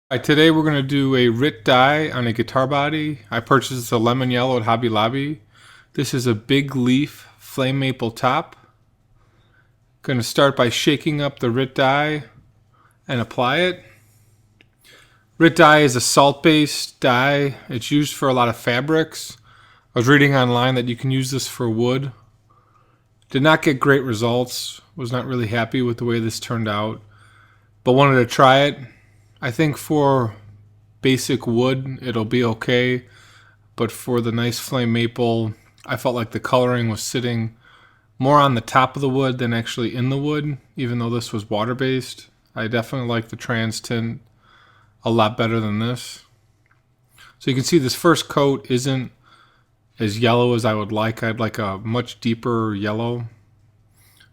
Today we're going to do a Rit Dye on a guitar body. I purchased a lemon yellow at Hobby Lobby. This is a big leaf flame maple top. Going to start by shaking up the Rit Dye and apply it. Rit Dye is a salt-based dye. It's used for a lot of fabrics. I was reading online that you can use this for wood. Did not get great results. Was not really happy with the way this turned out, but wanted to try it. I think for basic wood it'll be okay, but for the nice flame maple, I felt like the coloring was sitting more on the top of the wood than actually in the wood, even though this was water-based. I definitely like the trans tint a lot better than this. So you can see this first coat isn't as yellow as I would like. I'd like a much deeper yellow.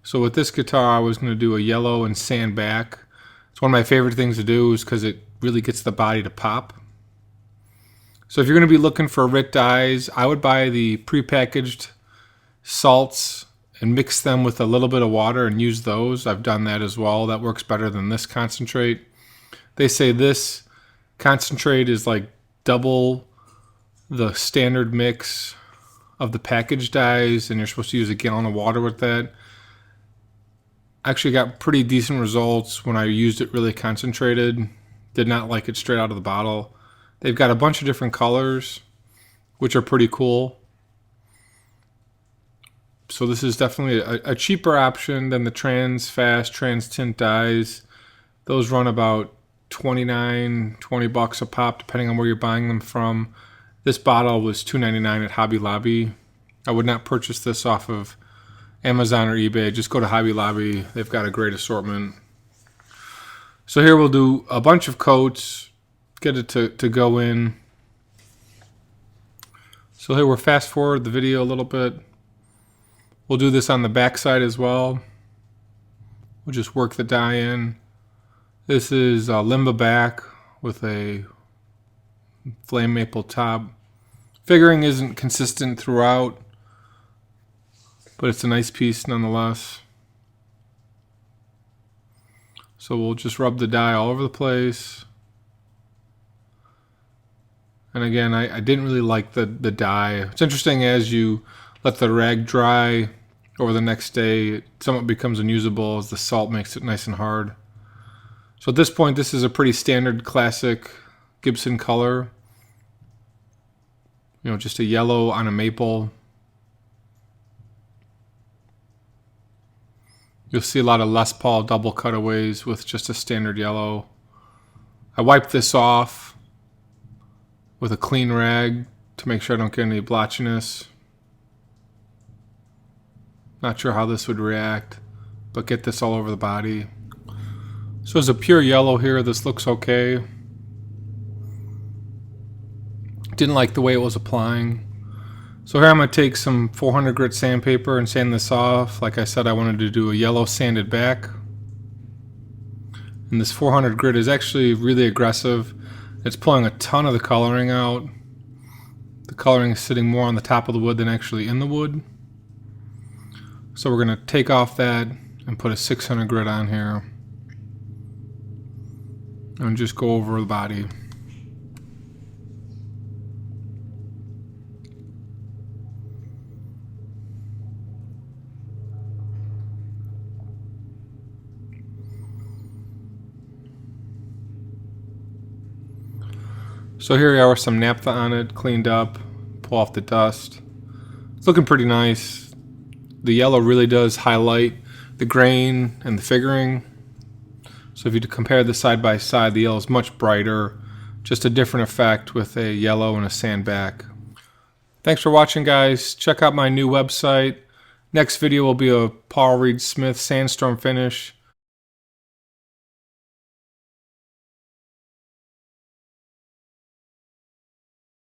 So with this guitar I was going to do a yellow and sand back. It's one of my favorite things to do is because it really gets the body to pop. So if you're going to be looking for Rit dyes, I would buy the prepackaged salts and mix them with a little bit of water and use those. I've done that as well. That works better than this concentrate. They say this concentrate is like double the standard mix of the packaged dyes, and you're supposed to use a gallon of water with that. Actually got pretty decent results when I used it really concentrated. Did not like it straight out of the bottle. They've got a bunch of different colors, which are pretty cool. So this is definitely a cheaper option than the trans tint dyes. Those run about $20 a pop, depending on where you're buying them from. This bottle was $2.99 at Hobby Lobby. I would not purchase this off of Amazon or eBay. Just go to Hobby Lobby. They've got a great assortment. So here we'll do a bunch of coats, get it to go in. So here we'll fast forward the video a little bit. We'll do this on the back side as well. We'll just work the dye in. This is a limba back with a flame maple top. Figuring isn't consistent throughout, but it's a nice piece nonetheless. So we'll just rub the dye all over the place. And again, I didn't really like the dye. It's interesting, as you let the rag dry over the next day, it somewhat becomes unusable as the salt makes it nice and hard. So at this point, this is a pretty standard classic Gibson color. You know, just a yellow on a maple. You'll see a lot of Les Paul double cutaways with just a standard yellow. I wiped this off with a clean rag to make sure I don't get any blotchiness. Not sure how this would react, but get this all over the body. So as a pure yellow here, this looks okay. Didn't like the way it was applying. So here I'm going to take some 400 grit sandpaper and sand this off. Like I said, I wanted to do a yellow sanded back. And this 400 grit is actually really aggressive. It's pulling a ton of the coloring out. The coloring is sitting more on the top of the wood than actually in the wood. So we're going to take off that and put a 600 grit on here. And just go over the body. So here we are with some naphtha on it, cleaned up, pull off the dust. It's looking pretty nice. The yellow really does highlight the grain and the figuring. So if you compare the side by side, the yellow is much brighter. Just a different effect with a yellow and a sand back. Thanks for watching, guys. Check out my new website. Next video will be a Paul Reed Smith Sandstorm finish.